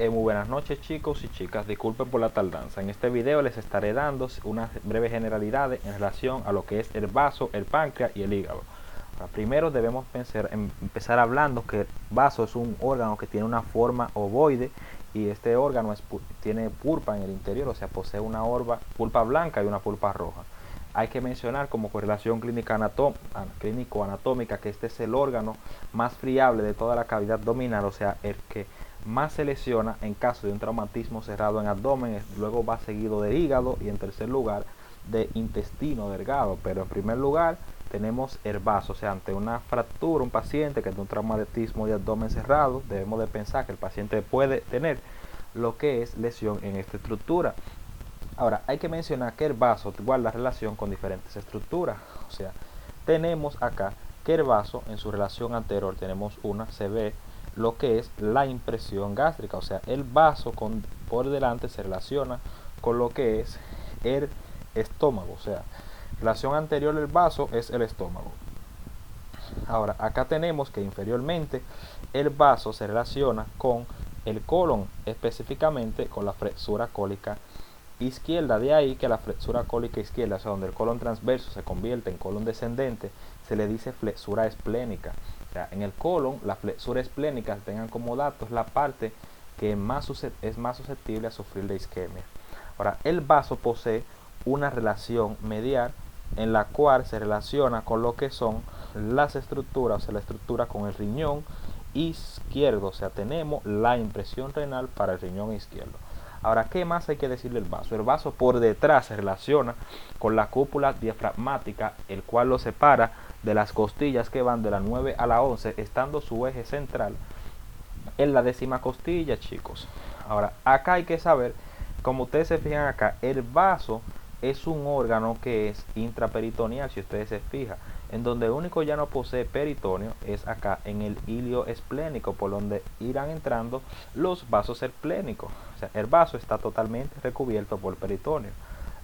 Muy buenas noches chicos y chicas, disculpen por la tardanza. En este video les estaré dando unas breves generalidades en relación a lo que es el vaso, el páncreas y el hígado. Ahora, primero debemos empezar hablando que el vaso es un órgano que tiene una forma ovoide y este órgano tiene pulpa en el interior, o sea, posee una pulpa blanca y una pulpa roja. Hay que mencionar como correlación clínico-anatómica que este es el órgano más friable de toda la cavidad abdominal, o sea, el que más se lesiona en caso de un traumatismo cerrado en abdomen, luego va seguido de hígado y en tercer lugar de intestino delgado. Pero en primer lugar tenemos el vaso, o sea, ante una fractura, un paciente que tiene un traumatismo de abdomen cerrado, debemos de pensar que el paciente puede tener lo que es lesión en esta estructura. Ahora, hay que mencionar que el vaso guarda relación con diferentes estructuras, o sea, tenemos acá que el vaso en su relación anterior tenemos se ve lo que es la impresión gástrica, o sea, el vaso por delante se relaciona con lo que es el estómago, o sea, relación anterior del vaso es el estómago. Ahora, acá tenemos que inferiormente el vaso se relaciona con el colon, específicamente con la flexura cólica izquierda. De ahí que la flexura cólica izquierda, o sea, donde el colon transverso se convierte en colon descendente, se le dice flexura esplénica. O sea, en el colon, la flexura esplénica, tengan como dato, es la parte que es más susceptible a sufrir de isquemia. Ahora, el vaso posee una relación medial en la cual se relaciona con lo que son las estructuras, o sea, la estructura con el riñón izquierdo, o sea, tenemos la impresión renal para el riñón izquierdo. Ahora, ¿qué más hay que decir del vaso? El vaso por detrás se relaciona con la cúpula diafragmática, el cual lo separa de las costillas que van de la 9 a la 11, estando su eje central en la 10ª costilla, chicos. Ahora, acá hay que saber, como ustedes se fijan acá, el vaso es un órgano que es intraperitoneal, si ustedes se fijan, en donde el único ya no posee peritoneo es acá en el ilio esplénico, por donde irán entrando los vasos esplénicos. O sea, el vaso está totalmente recubierto por peritoneo.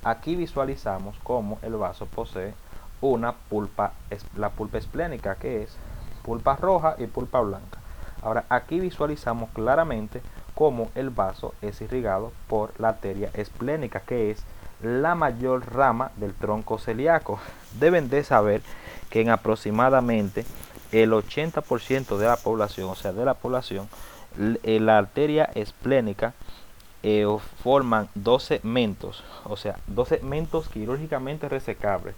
Aquí visualizamos cómo el vaso posee una pulpa, la pulpa esplénica, que es pulpa roja y pulpa blanca. Ahora, aquí visualizamos claramente cómo el vaso es irrigado por la arteria esplénica, que es la mayor rama del tronco celíaco. Deben de saber que en aproximadamente el 80% de la población, o sea, de la población, la arteria esplénica forman dos segmentos, o sea, dos segmentos quirúrgicamente resecables.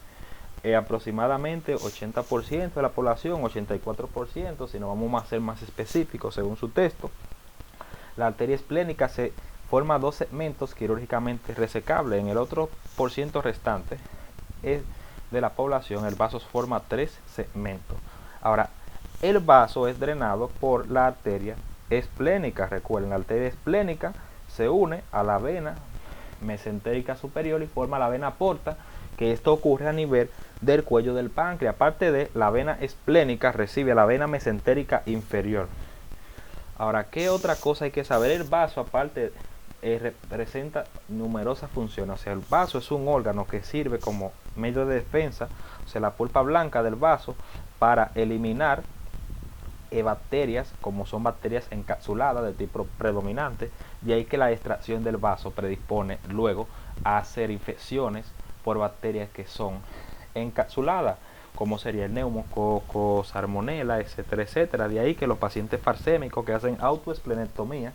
Aproximadamente 80% de la población, 84%, si no vamos a ser más específicos según su texto, la arteria esplénica se forma dos segmentos quirúrgicamente resecables. En el otro por ciento restante de la población, el vaso forma tres segmentos. Ahora, el vaso es drenado por la arteria esplénica. Recuerden, la arteria esplénica se une a la vena mesentérica superior y forma la vena porta, que esto ocurre a nivel del cuello del páncreas. Aparte de la vena esplénica, recibe a la vena mesentérica inferior. Ahora, ¿qué otra cosa hay que saber? El vaso, aparte, representa numerosas funciones. O sea, el vaso es un órgano que sirve como medio de defensa, o sea, la pulpa blanca del vaso, para eliminar bacterias, como son bacterias encapsuladas de tipo predominante. De ahí que la extracción del vaso predispone luego a hacer infecciones por bacterias que son encapsuladas, como sería el neumococo, salmonela, etcétera, etcétera. De ahí que los pacientes farsémicos que hacen autoesplenectomía,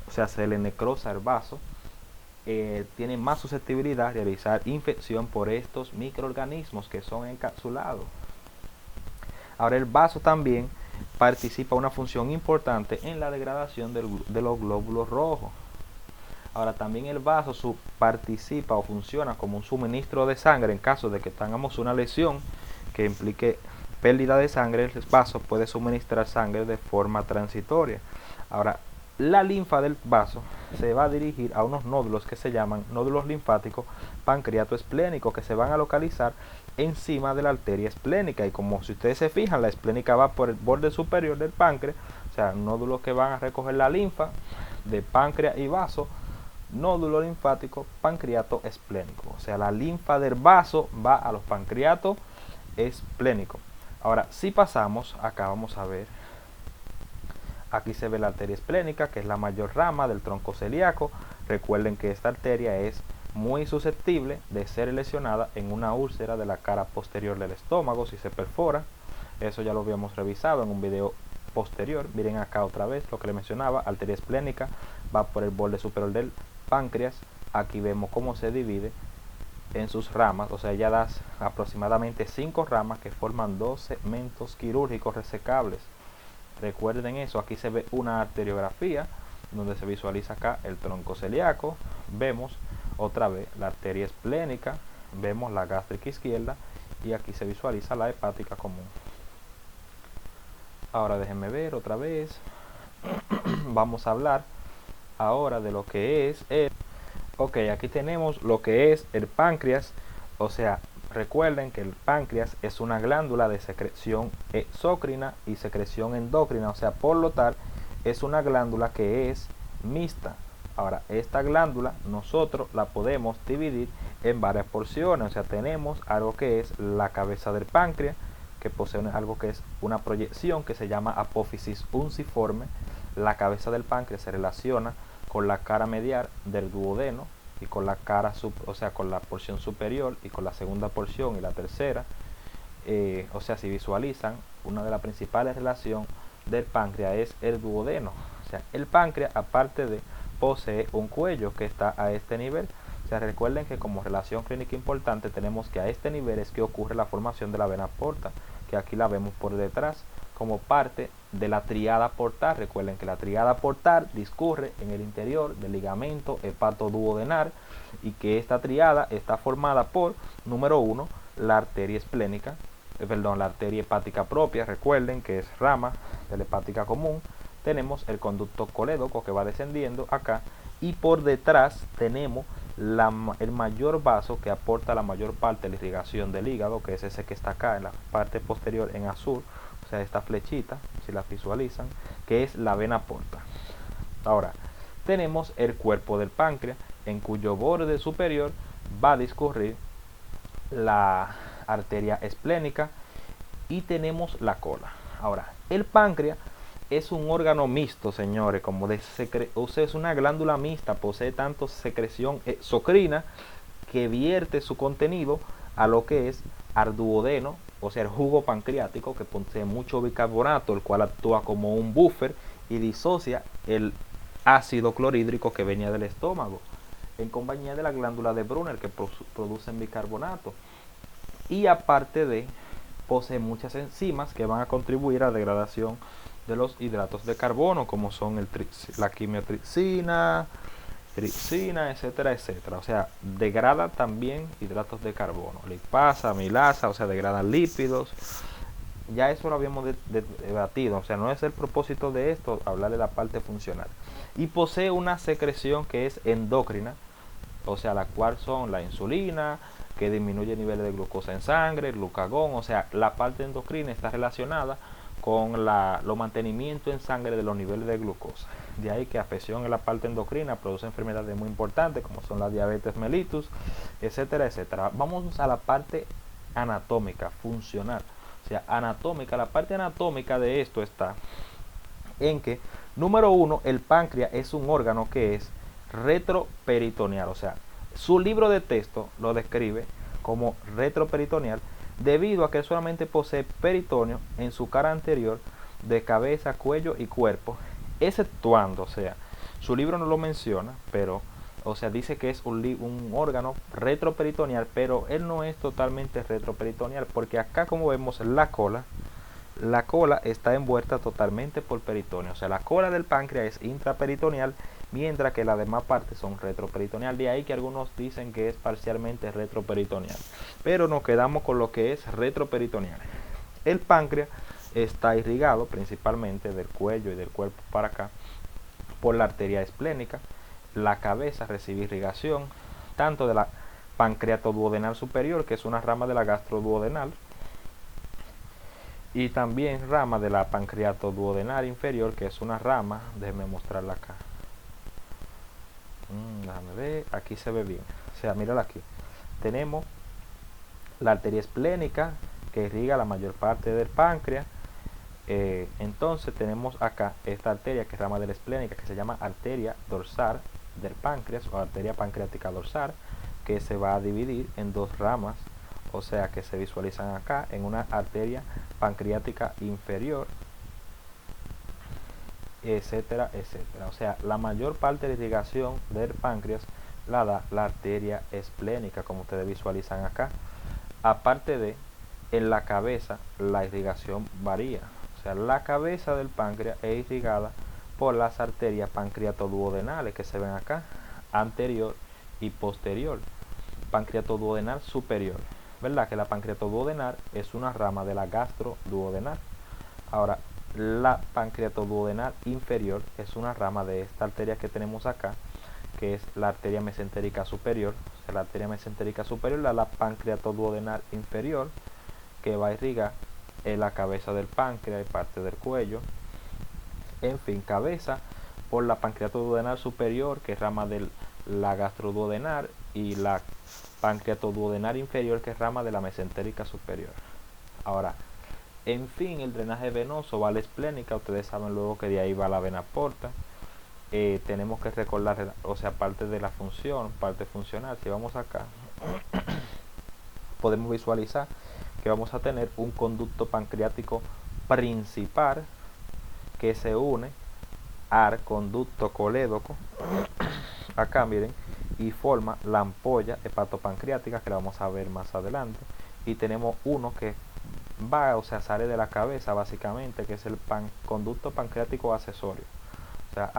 o sea, se le necrosa el vaso, tienen más susceptibilidad a realizar infección por estos microorganismos que son encapsulados. Ahora, el vaso también participa una función importante en la degradación de los glóbulos rojos. Ahora, también el vaso participa o funciona como un suministro de sangre en caso de que tengamos una lesión que implique pérdida de sangre. El vaso puede suministrar sangre de forma transitoria. Ahora, la linfa del vaso se va a dirigir a unos nódulos que se llaman nódulos linfáticos pancreatoesplénicos, que se van a localizar encima de la arteria esplénica. Y como si ustedes se fijan, la esplénica va por el borde superior del páncreas, o sea, nódulos que van a recoger la linfa de páncreas y vaso, nódulo linfático pancreatoesplénico. O sea, la linfa del vaso va a los pancreatos esplénicos. Ahora, si pasamos, acá vamos a ver Aquí se ve la arteria esplénica, que es la mayor rama del tronco celíaco. Recuerden que esta arteria es muy susceptible de ser lesionada en una úlcera de la cara posterior del estómago si se perfora. Eso ya lo habíamos revisado en un video posterior. Miren acá otra vez lo que les mencionaba, arteria esplénica va por el borde superior del páncreas. Aquí vemos cómo se divide en sus ramas, o sea, ya da aproximadamente 5 ramas que forman 2 segmentos quirúrgicos resecables. Recuerden eso. Aquí se ve una arteriografía donde se visualiza acá el tronco celíaco. Vemos otra vez la arteria esplénica, vemos la gástrica izquierda y aquí se visualiza la hepática común. Ahora déjenme ver otra vez. Vamos a hablar ahora de lo que es el... Ok, aquí tenemos lo que es el páncreas. O sea, recuerden que el páncreas es una glándula de secreción exócrina y secreción endócrina. O sea, por lo tal, es una glándula que es mixta. Ahora, esta glándula nosotros la podemos dividir en varias porciones. O sea, tenemos algo que es la cabeza del páncreas, que posee algo que es una proyección que se llama apófisis unciforme. La cabeza del páncreas se relaciona con la cara medial del duodeno y con la cara, o sea, con la porción superior y con la segunda porción y la tercera. O sea, si visualizan, una de las principales relaciones del páncreas es el duodeno. O sea, el páncreas, aparte de posee un cuello que está a este nivel. O sea, recuerden que como relación clínica importante tenemos que a este nivel es que ocurre la formación de la vena porta, que aquí la vemos por detrás como parte de la tríada portal. Recuerden que la tríada portal discurre en el interior del ligamento hepatoduodenal y que esta tríada está formada por, número 1, la arteria esplénica, la arteria hepática propia. Recuerden que es rama de la hepática común. Tenemos el conducto colédoco que va descendiendo acá y por detrás tenemos el mayor vaso que aporta la mayor parte de la irrigación del hígado, que es ese que está acá en la parte posterior en azul, o sea, esta flechita, si la visualizan, que es la vena porta. Ahora, tenemos el cuerpo del páncreas, en cuyo borde superior va a discurrir la arteria esplénica y tenemos la cola. Ahora, el páncreas es un órgano mixto, señores, como o sea, es una glándula mixta, posee tanto secreción exocrina que vierte su contenido a lo que es al duodeno, o sea, el jugo pancreático, que posee mucho bicarbonato, el cual actúa como un buffer y disocia el ácido clorhídrico que venía del estómago, en compañía de la glándula de Brunner que producen bicarbonato. Y aparte de, posee muchas enzimas que van a contribuir a la degradación de los hidratos de carbono, como son la quimiotripsina, etcétera, etcétera. O sea, degrada también hidratos de carbono, lipasa, amilasa, o sea, degradan lípidos. Ya eso lo habíamos debatido, o sea, no es el propósito de esto hablar de la parte funcional. Y posee una secreción que es endocrina, o sea, la cual son la insulina, que disminuye el nivel de glucosa en sangre, el glucagón. O sea, la parte endocrina está relacionada con los mantenimientos en sangre de los niveles de glucosa. De ahí que afección en la parte endocrina produce enfermedades muy importantes como son la diabetes mellitus, etcétera, etcétera. Vamos a la parte anatómica, funcional. O sea, anatómica, la parte anatómica de esto está en que, número 1, el páncreas es un órgano que es retroperitoneal. O sea, su libro de texto lo describe como retroperitoneal debido a que solamente posee peritoneo en su cara anterior de cabeza, cuello y cuerpo, exceptuando, o sea, su libro no lo menciona, pero, o sea, dice que es un órgano retroperitoneal, pero él no es totalmente retroperitoneal, porque acá, como vemos, la cola está envuelta totalmente por peritoneo. O sea, la cola del páncreas es intraperitoneal, mientras que las demás partes son retroperitoneal. De ahí que algunos dicen que es parcialmente retroperitoneal, pero nos quedamos con lo que es retroperitoneal. El páncreas está irrigado principalmente del cuello y del cuerpo para acá por la arteria esplénica. La cabeza recibe irrigación tanto de la pancreatoduodenal superior, que es una rama de la gastroduodenal, y también rama de la pancreatoduodenal inferior, que es una rama, déjenme mostrarla acá. Déjame ver, aquí se ve bien. O sea, mírala aquí. Tenemos la arteria esplénica que irriga la mayor parte del páncreas. Entonces tenemos acá esta arteria que es rama de la esplénica, que se llama arteria dorsal del páncreas o arteria pancreática dorsal, que se va a dividir en dos ramas, o sea que se visualizan acá en una arteria pancreática inferior, etcétera, etcétera. O sea, la mayor parte de la irrigación del páncreas la da la arteria esplénica, como ustedes visualizan acá. Aparte de, en la cabeza la irrigación varía. O sea, la cabeza del páncreas es irrigada por las arterias pancreatoduodenales que se ven acá, anterior y posterior. Pancreatoduodenal superior, ¿verdad? Que la pancreatoduodenal es una rama de la gastroduodenal. Ahora, la pancreatoduodenal inferior es una rama de esta arteria que tenemos acá, que es la arteria mesentérica superior. O sea, la arteria mesentérica superior, la pancreatoduodenal inferior, que va a irrigar en la cabeza del páncreas y parte del cuello. En fin, cabeza por la pancreatoduodenal superior, que es rama de la gastroduodenal, y la pancreatoduodenal inferior, que es rama de la mesentérica superior. Ahora, en fin, el drenaje venoso va a la esplénica. Ustedes saben luego que de ahí va la vena porta. Tenemos que recordar, o sea, parte de la función, parte funcional. Si vamos acá, podemos visualizar que vamos a tener un conducto pancreático principal que se une al conducto colédoco, acá miren, y forma la ampolla hepatopancreática, que la vamos a ver más adelante. Y tenemos uno que va, o sea, sale de la cabeza básicamente, que es el conducto pancreático accesorio. O sea,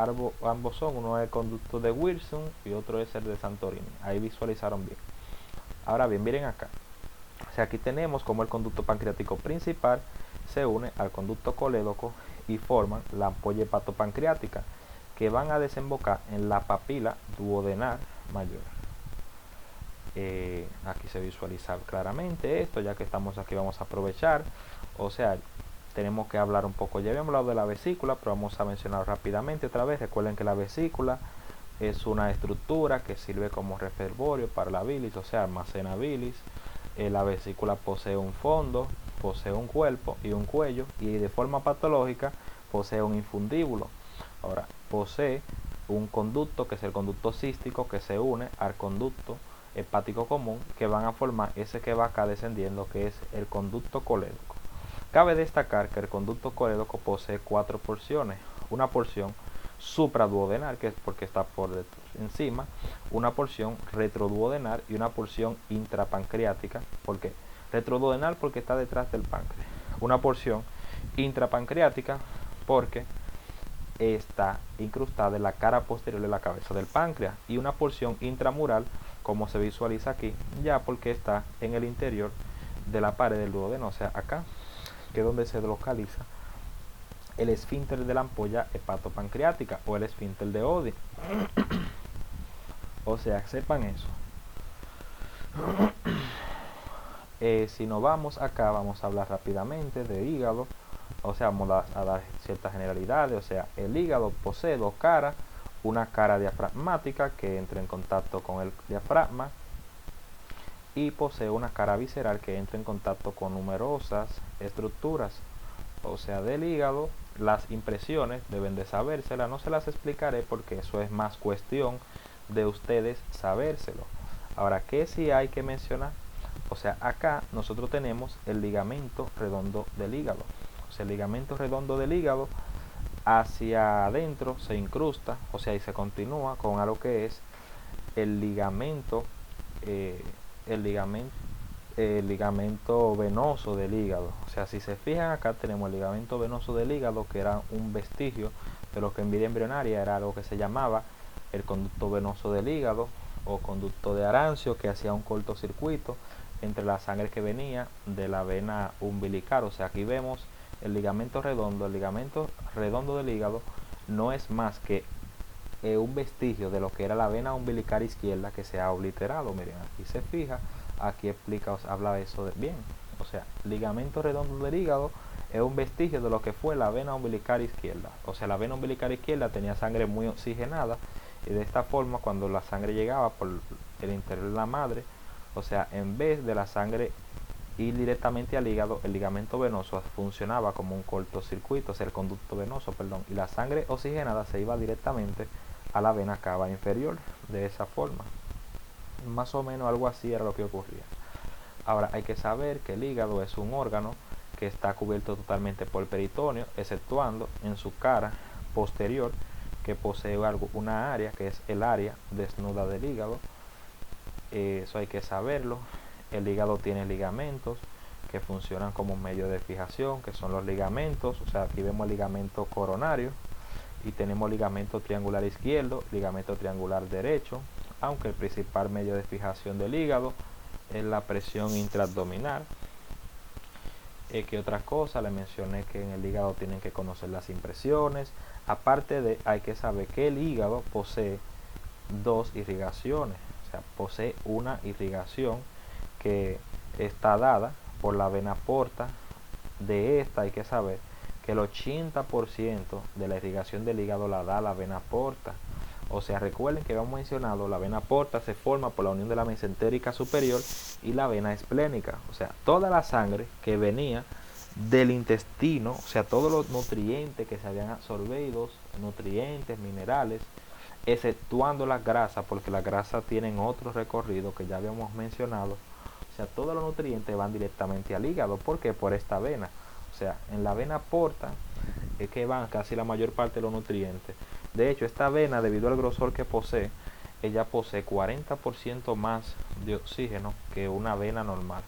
ambos son, uno es el conducto de Wilson y otro es el de Santorini. Ahí visualizaron bien. Ahora bien, miren acá. O sea, aquí tenemos como el conducto pancreático principal se une al conducto colédoco y forman la ampolla hepatopancreática, que van a desembocar en la papila duodenal mayor. Aquí se visualiza claramente esto. Ya que estamos aquí, vamos a aprovechar. O sea, tenemos que hablar un poco. Ya habíamos hablado de la vesícula, pero vamos a mencionar rápidamente otra vez. Recuerden que la vesícula es una estructura que sirve como reservorio para la bilis, o sea, almacena bilis. La vesícula posee un fondo, posee un cuerpo y un cuello, y de forma patológica posee un infundíbulo. Ahora, posee un conducto, que es el conducto cístico, que se une al conducto hepático común, que van a formar ese que va acá descendiendo, que es el conducto colédoco. Cabe destacar que el conducto colédoco posee 4 porciones: una porción supraduodenal, que es porque está por encima, una porción retroduodenal y una porción intrapancreática. ¿Por qué? Retroduodenal porque está detrás del páncreas, una porción intrapancreática porque está incrustada en la cara posterior de la cabeza del páncreas, y una porción intramural, como se visualiza aquí, ya porque está en el interior de la pared del duodeno, o sea acá, que es donde se localiza el esfínter de la ampolla hepatopancreática o el esfínter de Oddi. O sea, sepan eso. Si nos vamos acá, vamos a hablar rápidamente de hígado. O sea, vamos a dar ciertas generalidades. O sea, el hígado posee dos caras: una cara diafragmática que entra en contacto con el diafragma, y posee una cara visceral que entra en contacto con numerosas estructuras. O sea, del hígado, las impresiones deben de sabérselas. No se las explicaré porque eso es más cuestión de ustedes sabérselo. Ahora, ¿qué sí hay que mencionar? O sea, acá nosotros tenemos el ligamento redondo del hígado. O sea, el ligamento redondo del hígado hacia adentro se incrusta, o sea, y se continúa con algo que es el ligamento venoso del hígado. O sea, si se fijan acá, tenemos el ligamento venoso del hígado, que era un vestigio de lo que en vida embrionaria era algo que se llamaba el conducto venoso del hígado o conducto de Arancio, que hacía un cortocircuito entre la sangre que venía de la vena umbilical. O sea, aquí vemos el ligamento redondo. El ligamento redondo del hígado no es más que un vestigio de lo que era la vena umbilical izquierda, que se ha obliterado. Miren, aquí se fija, aquí explica, os habla de eso bien. O sea, ligamento redondo del hígado es un vestigio de lo que fue la vena umbilical izquierda. O sea, la vena umbilical izquierda tenía sangre muy oxigenada, y de esta forma, cuando la sangre llegaba por el interior de la madre, o sea, en vez de la sangre ir directamente al hígado, el ligamento venoso funcionaba como un cortocircuito, o sea, el conducto venoso, perdón, y la sangre oxigenada se iba directamente a la vena cava inferior, de esa forma. Más o menos algo así era lo que ocurría. Ahora hay que saber que el hígado es un órgano que está cubierto totalmente por el peritoneo, exceptuando en su cara posterior, que posee una área que es el área desnuda del hígado. Eso hay que saberlo. El hígado tiene ligamentos que funcionan como medio de fijación, que son los ligamentos. O sea, aquí vemos el ligamento coronario y tenemos ligamento triangular izquierdo, ligamento triangular derecho, aunque el principal medio de fijación del hígado es la presión intraabdominal. ¿Qué otra cosa? Le mencioné que en el hígado tienen que conocer las impresiones. Aparte de, hay que saber que el hígado posee dos irrigaciones. O sea, posee una irrigación que está dada por la vena porta. De esta hay que saber que el 80% de la irrigación del hígado la da la vena porta. O sea, recuerden que habíamos mencionado, la vena porta se forma por la unión de la mesentérica superior y la vena esplénica. O sea, toda la sangre que venía del intestino, o sea, todos los nutrientes que se habían absorbido, nutrientes, minerales, exceptuando las grasas, porque las grasas tienen otro recorrido que ya habíamos mencionado. O sea, todos los nutrientes van directamente al hígado. ¿Por qué? Por esta vena. O sea, en la vena porta es que van casi la mayor parte de los nutrientes. De hecho, esta vena, debido al grosor que posee, ella posee 40% más de oxígeno que una vena normal.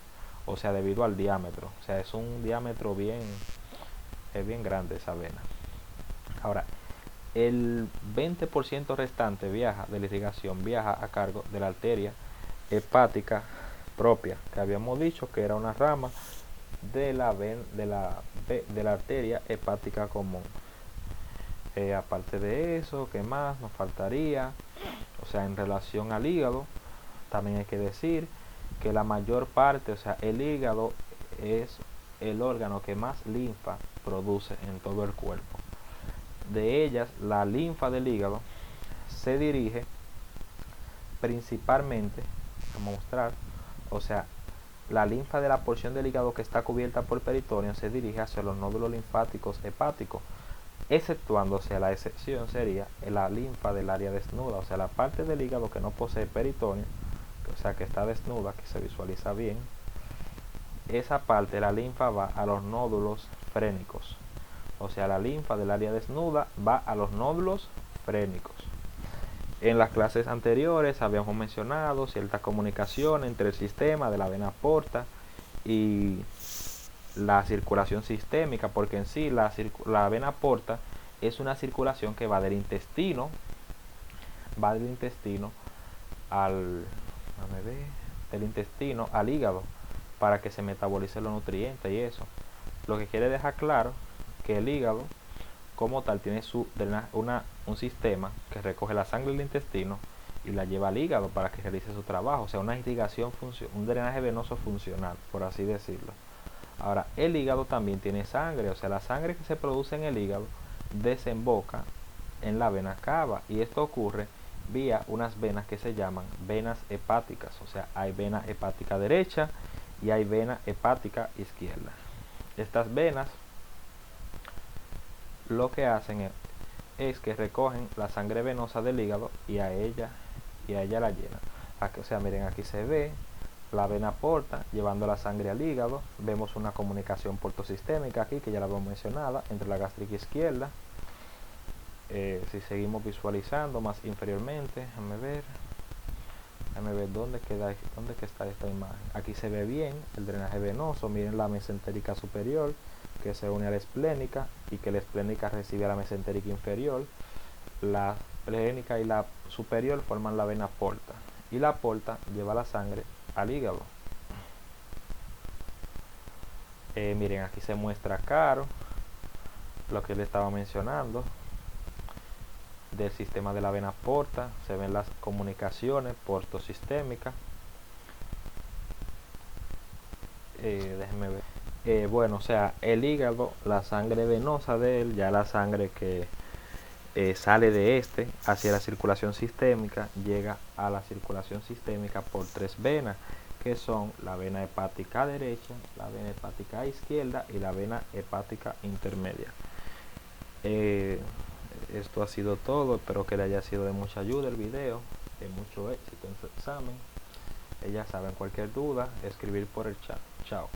O sea, debido al diámetro. O sea, es un diámetro bien grande esa vena. Ahora, el 20% restante de la irrigación viaja a cargo de la arteria hepática propia, que habíamos dicho que era una rama de la arteria hepática común. Aparte de eso, ¿qué más nos faltaría? O sea, en relación al hígado, también hay que decir que la mayor parte, o sea, el hígado es el órgano que más linfa produce en todo el cuerpo. De ellas, la linfa del hígado se dirige principalmente, vamos a mostrar, o sea, la linfa de la porción del hígado que está cubierta por peritoneo se dirige hacia los nódulos linfáticos hepáticos, exceptuándose, la excepción sería la linfa del área desnuda, o sea, la parte del hígado que no posee peritoneo, o sea, que está desnuda, que se visualiza bien. Esa parte, la linfa va a los nódulos frénicos, o sea, la linfa del área desnuda va a los nódulos frénicos. En las clases anteriores habíamos mencionado cierta comunicación entre el sistema de la vena porta y la circulación sistémica, porque en sí la vena porta es una circulación que va del intestino del intestino al hígado para que se metabolicen los nutrientes y eso. Lo que quiere dejar claro que el hígado como tal tiene un sistema que recoge la sangre del intestino y la lleva al hígado para que realice su trabajo, o sea, una irrigación, un drenaje venoso funcional, por así decirlo. Ahora, el hígado también tiene sangre, o sea, la sangre que se produce en el hígado desemboca en la vena cava, y esto ocurre vía unas venas que se llaman venas hepáticas, o sea, hay vena hepática derecha y hay vena hepática izquierda. Estas venas lo que hacen es que recogen la sangre venosa del hígado y a ella la llenan. O sea, miren, aquí se ve la vena porta llevando la sangre al hígado. Vemos una comunicación portosistémica aquí, que ya la hemos mencionado, entre la gástrica izquierda. Si seguimos visualizando más inferiormente, déjame ver dónde está esta imagen. Aquí se ve bien el drenaje venoso. Miren la mesentérica superior que se une a la esplénica y que la esplénica recibe a la mesentérica inferior. La esplénica y la superior forman la vena porta y la porta lleva la sangre al hígado. Miren, aquí se muestra claro lo que le estaba mencionando del sistema de la vena porta. Se ven las comunicaciones portosistémicas. Déjenme ver. Bueno, o sea, el hígado, la sangre venosa de él, ya la sangre que sale de este hacia la circulación sistémica, llega a la circulación sistémica por tres venas, que son la vena hepática derecha, la vena hepática izquierda y la vena hepática intermedia. Esto ha sido todo, espero que le haya sido de mucha ayuda el video, de mucho éxito en su examen. Ya saben, cualquier duda, escribir por el chat. Chao.